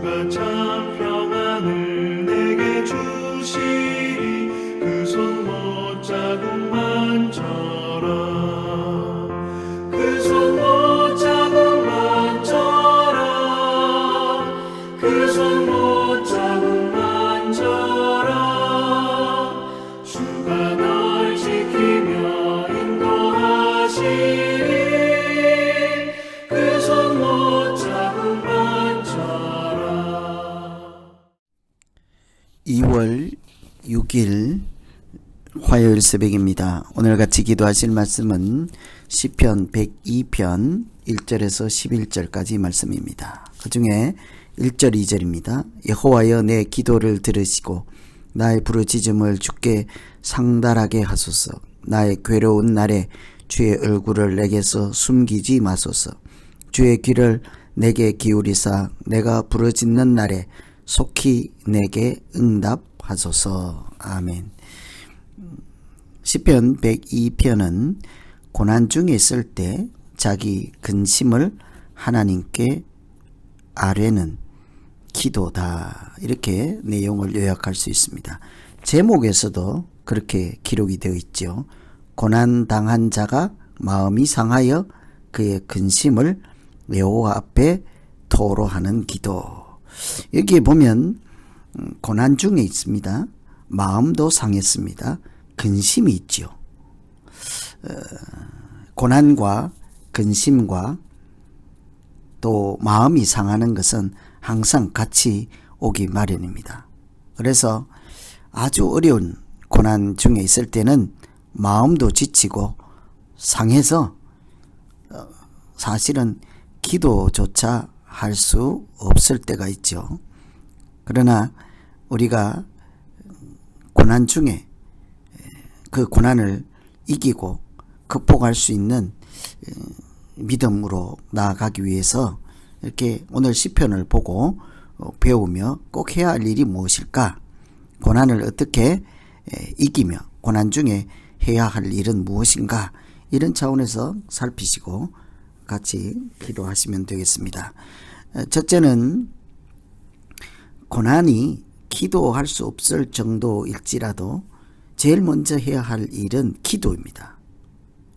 주가 참 평안을 내게 주시리 그 손 못자국만져라 그 손 못자국만져라 그 손 못자국만져라 주가 널 지키며 인도하시리 그 손 못자국만져라. 2월 6일 화요일 새벽입니다. 오늘 같이 기도하실 말씀은 시편 102편 1절에서 11절까지 말씀입니다. 그 중에 1절 2절입니다. 여호와여 내 기도를 들으시고 나의 부르짖음을 주께 상달하게 하소서. 나의 괴로운 날에 주의 얼굴을 내게서 숨기지 마소서. 주의 귀를 내게 기울이사 내가 부르짖는 날에 속히 내게 응답하소서. 아멘. 시편 102편은 고난 중에 있을 때 자기 근심을 하나님께 아뢰는 기도다. 이렇게 내용을 요약할 수 있습니다. 제목에서도 그렇게 기록이 되어 있죠. 고난당한 자가 마음이 상하여 그의 근심을 여호와 앞에 토로하는 기도. 여기에 보면 고난 중에 있습니다. 마음도 상했습니다. 근심이 있죠. 고난과 근심과 또 마음이 상하는 것은 항상 같이 오기 마련입니다. 그래서 아주 어려운 고난 중에 있을 때는 마음도 지치고 상해서 사실은 기도조차 할 수 없을 때가 있죠. 그러나 우리가 고난 중에 그 고난을 이기고 극복할 수 있는 믿음으로 나아가기 위해서 이렇게 오늘 시편을 보고 배우며 꼭 해야 할 일이 무엇일까? 고난을 어떻게 이기며 고난 중에 해야 할 일은 무엇인가? 이런 차원에서 살피시고 같이 기도하시면 되겠습니다. 첫째는 고난이 기도할 수 없을 정도일지라도 제일 먼저 해야 할 일은 기도입니다.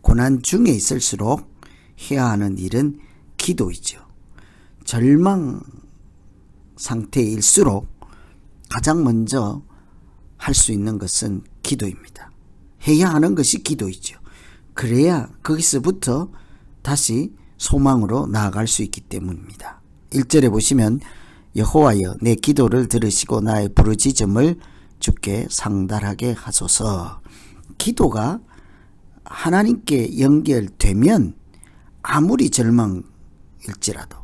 고난 중에 있을수록 해야 하는 일은 기도이죠. 절망 상태일수록 가장 먼저 할 수 있는 것은 기도입니다. 해야 하는 것이 기도이죠. 그래야 거기서부터 다시 소망으로 나아갈 수 있기 때문입니다. 1절에 보시면 여호와여 내 기도를 들으시고 나의 부르짖음을 주께 상달하게 하소서. 기도가 하나님께 연결되면 아무리 절망일지라도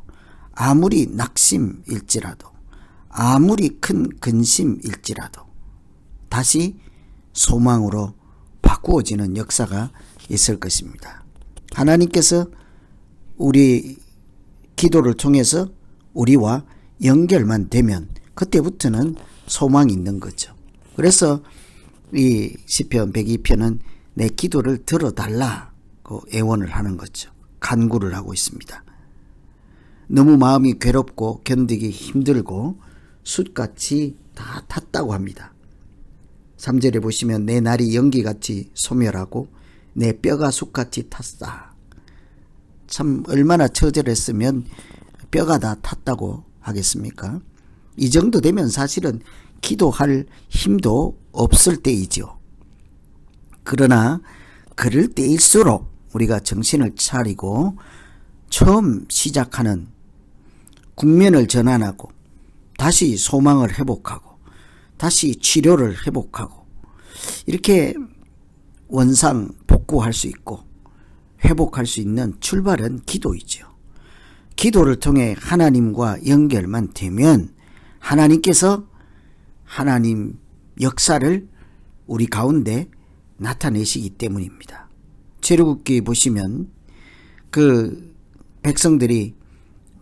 아무리 낙심일지라도 아무리 큰 근심일지라도 다시 소망으로 바꾸어지는 역사가 있을 것입니다. 하나님께서 우리 기도를 통해서 우리와 연결만 되면 그때부터는 소망이 있는 거죠. 그래서 이 시편 102편은 내 기도를 들어달라고 애원을 하는 거죠. 간구를 하고 있습니다. 너무 마음이 괴롭고 견디기 힘들고 숯같이 다 탔다고 합니다. 3절에 보시면 내 날이 연기같이 소멸하고 내 뼈가 숯같이 탔다. 참 얼마나 처절했으면 뼈가 다 탔다고 하겠습니까? 이 정도 되면 사실은 기도할 힘도 없을 때이죠. 그러나 그럴 때일수록 우리가 정신을 차리고 처음 시작하는 국면을 전환하고 다시 소망을 회복하고 다시 치료를 회복하고 이렇게 원상 복구할 수 있고 회복할 수 있는 출발은 기도이죠. 기도를 통해 하나님과 연결만 되면 하나님께서 하나님 역사를 우리 가운데 나타내시기 때문입니다. 출애굽기 보시면 그 백성들이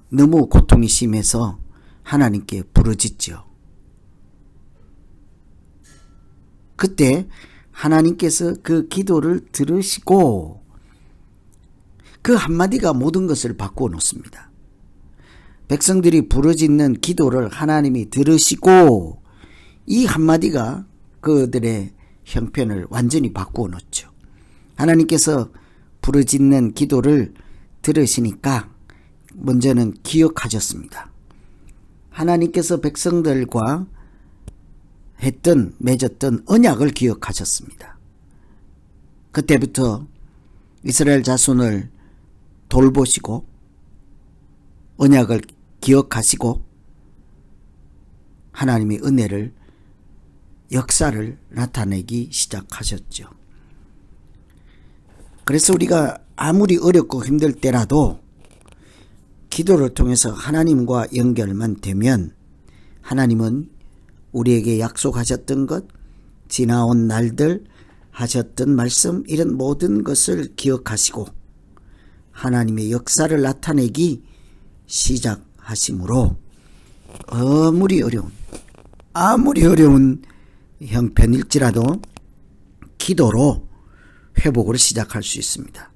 너무 고통이 심해서 하나님께 부르짖죠. 그때 하나님께서 그 기도를 들으시고 그 한마디가 모든 것을 바꾸어 놓습니다. 백성들이 부르짖는 기도를 하나님이 들으시고 이 한마디가 그들의 형편을 완전히 바꾸어 놓죠. 하나님께서 부르짖는 기도를 들으시니까 먼저는 기억하셨습니다. 하나님께서 백성들과 맺었던 언약을 기억하셨습니다. 그때부터 이스라엘 자손을 돌보시고 언약을 기억하시고 하나님의 은혜를 역사를 나타내기 시작하셨죠. 그래서 우리가 아무리 어렵고 힘들 때라도 기도를 통해서 하나님과 연결만 되면 하나님은 우리에게 약속하셨던 것, 지나온 날들 하셨던 말씀, 이런 모든 것을 기억하시고 하나님의 역사를 나타내기 시작하심으로 아무리 어려운 형편일지라도 기도로 회복을 시작할 수 있습니다.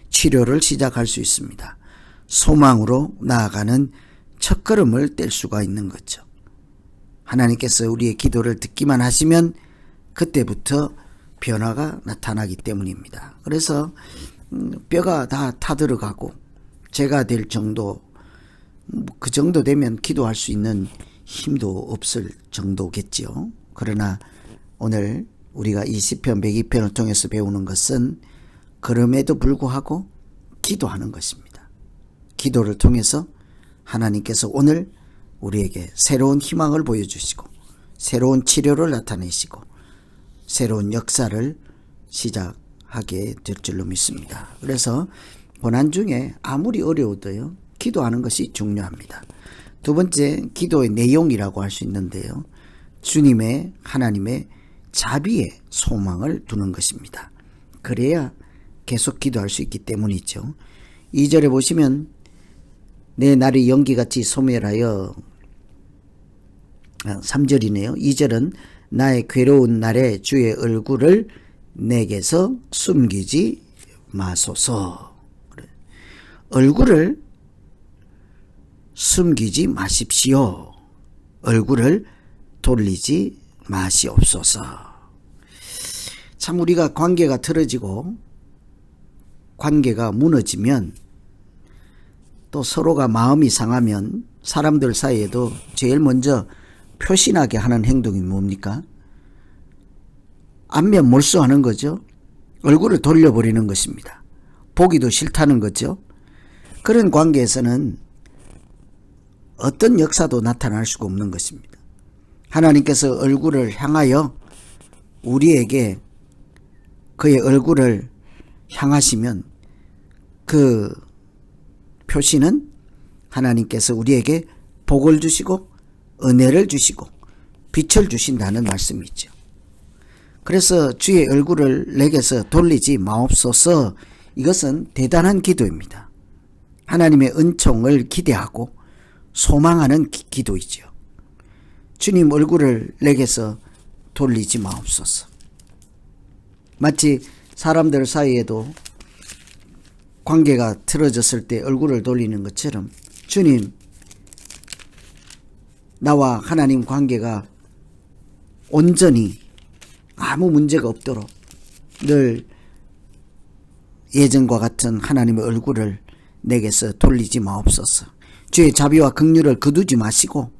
치료를 시작할 수 있습니다. 소망으로 나아가는 첫걸음을 뗄 수가 있는 거죠. 하나님께서 우리의 기도를 듣기만 하시면 그때부터 변화가 나타나기 때문입니다. 그래서 뼈가 다 타들어가고 죄가 될 정도, 그 정도 되면 기도할 수 있는 힘도 없을 정도겠지요. 그러나 오늘 우리가 이 시편 102편을 통해서 배우는 것은 그럼에도 불구하고 기도하는 것입니다. 기도를 통해서 하나님께서 오늘 우리에게 새로운 희망을 보여주시고 새로운 치료를 나타내시고 새로운 역사를 시작하게 될 줄로 믿습니다. 그래서 고난 중에 아무리 어려워도요, 기도하는 것이 중요합니다. 두 번째, 기도의 내용이라고 할 수 있는데요, 주님의, 하나님의 자비에 소망을 두는 것입니다. 그래야 계속 기도할 수 있기 때문이죠. 2절에 보시면 내 날이 연기같이 소멸하여, 3절이네요. 2절은 나의 괴로운 날에 주의 얼굴을 내게서 숨기지 마소서. 얼굴을 숨기지 마십시오. 얼굴을 돌리지 마시옵소서. 참 우리가 관계가 틀어지고 관계가 무너지면 또 서로가 마음이 상하면 사람들 사이에도 제일 먼저 표신하게 하는 행동이 뭡니까? 안면 몰수하는 거죠. 얼굴을 돌려버리는 것입니다. 보기도 싫다는 거죠. 그런 관계에서는 어떤 역사도 나타날 수가 없는 것입니다. 하나님께서 얼굴을 향하여 우리에게 그의 얼굴을 향하시면 그 표시는 하나님께서 우리에게 복을 주시고 은혜를 주시고 빛을 주신다는 말씀이죠. 그래서 주의 얼굴을 내게서 돌리지 마옵소서, 이것은 대단한 기도입니다. 하나님의 은총을 기대하고 소망하는 기도이죠. 주님 얼굴을 내게서 돌리지 마옵소서. 마치 사람들 사이에도 관계가 틀어졌을 때 얼굴을 돌리는 것처럼 주님, 나와 하나님 관계가 온전히 아무 문제가 없도록 늘 예전과 같은 하나님의 얼굴을 내게서 돌리지 마옵소서. 주의 자비와 긍휼을 거두지 마시고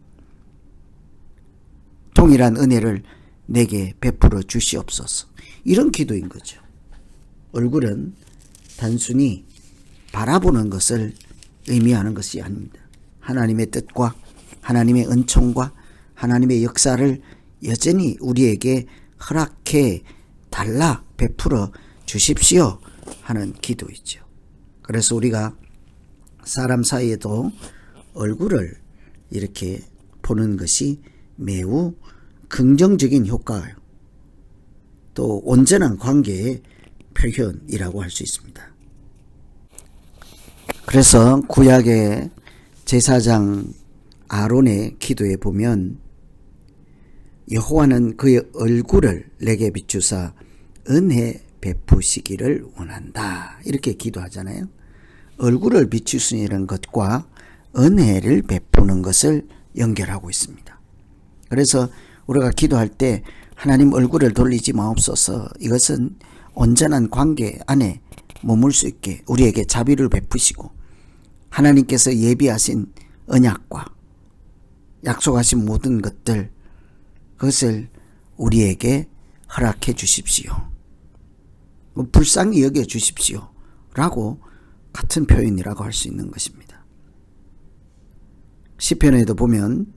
동일한 은혜를 내게 베풀어 주시옵소서. 이런 기도인 거죠. 얼굴은 단순히 바라보는 것을 의미하는 것이 아닙니다. 하나님의 뜻과 하나님의 은총과 하나님의 역사를 여전히 우리에게 허락해 달라, 베풀어 주십시오 하는 기도이죠. 그래서 우리가 사람 사이에도 얼굴을 이렇게 보는 것이 매우 긍정적인 효과, 또 온전한 관계의 표현이라고 할 수 있습니다. 그래서 구약의 제사장 아론의 기도에 보면 여호와는 그의 얼굴을 내게 비추사 은혜 베푸시기를 원한다, 이렇게 기도하잖아요. 얼굴을 비추시는 것과 은혜를 베푸는 것을 연결하고 있습니다. 그래서 우리가 기도할 때 하나님 얼굴을 돌리지 마옵소서, 이것은 온전한 관계 안에 머물 수 있게 우리에게 자비를 베푸시고 하나님께서 예비하신 언약과 약속하신 모든 것들, 그것을 우리에게 허락해 주십시오, 불쌍히 여겨 주십시오 라고 같은 표현이라고 할 수 있는 것입니다. 시편에도 보면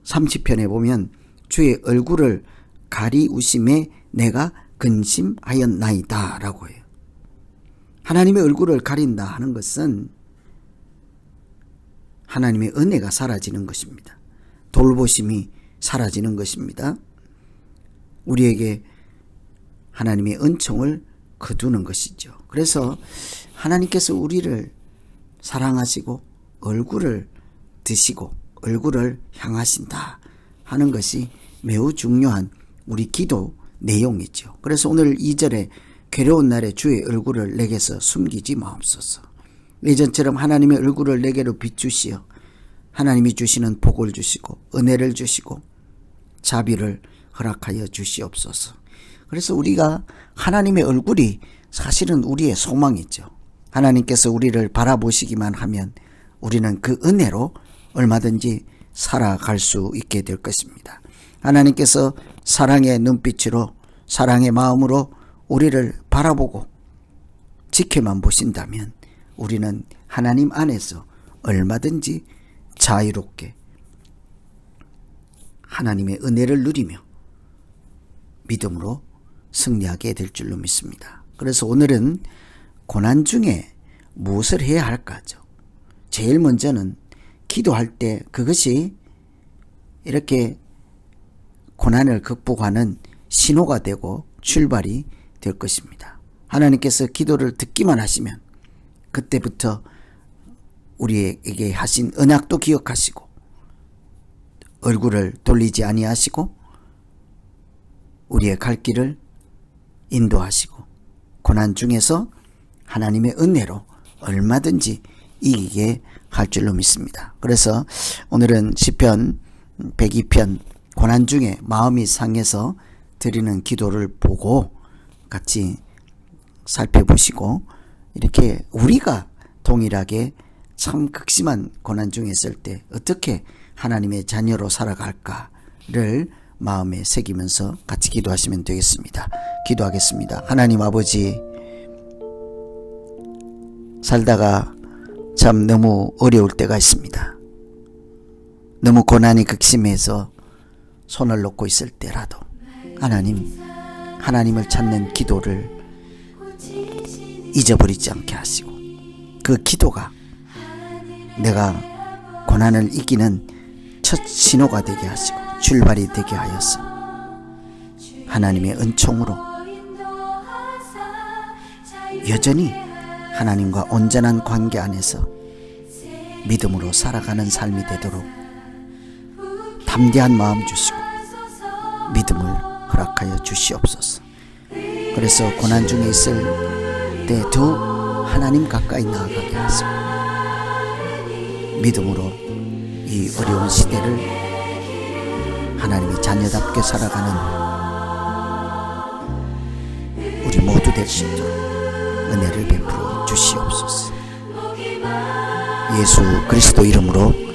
30편에 보면 주의 얼굴을 가리우심에 내가 근심하였나이다 라고 해요. 하나님의 얼굴을 가린다 하는 것은 하나님의 은혜가 사라지는 것입니다. 돌보심이 사라지는 것입니다. 우리에게 하나님의 은총을 거두는 것이죠. 그래서 하나님께서 우리를 사랑하시고 얼굴을 드시고 얼굴을 향하신다 하는 것이 매우 중요한 우리 기도 내용이죠. 그래서 오늘 2절에 괴로운 날에 주의 얼굴을 내게서 숨기지 마옵소서. 예전처럼 하나님의 얼굴을 내게로 비추시어 하나님이 주시는 복을 주시고 은혜를 주시고 자비를 허락하여 주시옵소서. 그래서 우리가 하나님의 얼굴이 사실은 우리의 소망이죠. 하나님께서 우리를 바라보시기만 하면 우리는 그 은혜로 얼마든지 살아갈 수 있게 될 것입니다. 하나님께서 사랑의 눈빛으로 사랑의 마음으로 우리를 바라보고 지켜만 보신다면 우리는 하나님 안에서 얼마든지 자유롭게 하나님의 은혜를 누리며 믿음으로 승리하게 될 줄로 믿습니다. 그래서 오늘은 고난 중에 무엇을 해야 할까죠. 제일 먼저는 기도할 때 그것이 이렇게 고난을 극복하는 신호가 되고 출발이 될 것입니다. 하나님께서 기도를 듣기만 하시면 그때부터 우리에게 하신 언약도 기억하시고 얼굴을 돌리지 아니하시고 우리의 갈 길을 인도하시고 고난 중에서 하나님의 은혜로 얼마든지 이기게 할 줄로 믿습니다. 그래서 오늘은 시편 102편 고난 중에 마음이 상해서 드리는 기도를 보고 같이 살펴보시고 이렇게 우리가 동일하게 참 극심한 고난 중에 있을 때 어떻게 하나님의 자녀로 살아갈까를 마음에 새기면서 같이 기도하시면 되겠습니다. 기도하겠습니다. 하나님 아버지, 살다가 참 너무 어려울 때가 있습니다. 너무 고난이 극심해서 손을 놓고 있을 때라도 하나님을 찾는 기도를 잊어버리지 않게 하시고 그 기도가 내가 고난을 이기는 첫 신호가 되게 하시고 출발이 되게 하여서 하나님의 은총으로 여전히 하나님과 온전한 관계 안에서 믿음으로 살아가는 삶이 되도록 담대한 마음 주시고 믿음을 허락하여 주시옵소서. 그래서 고난 중에 있을 때 더욱 하나님 가까이 나아가게 하시고 믿음으로 이 어려운 시대를 하나님의 자녀답게 살아가는 우리 모두 될 수 있도록 은혜를 베풀어 주시옵소서. 예수 그리스도 이름으로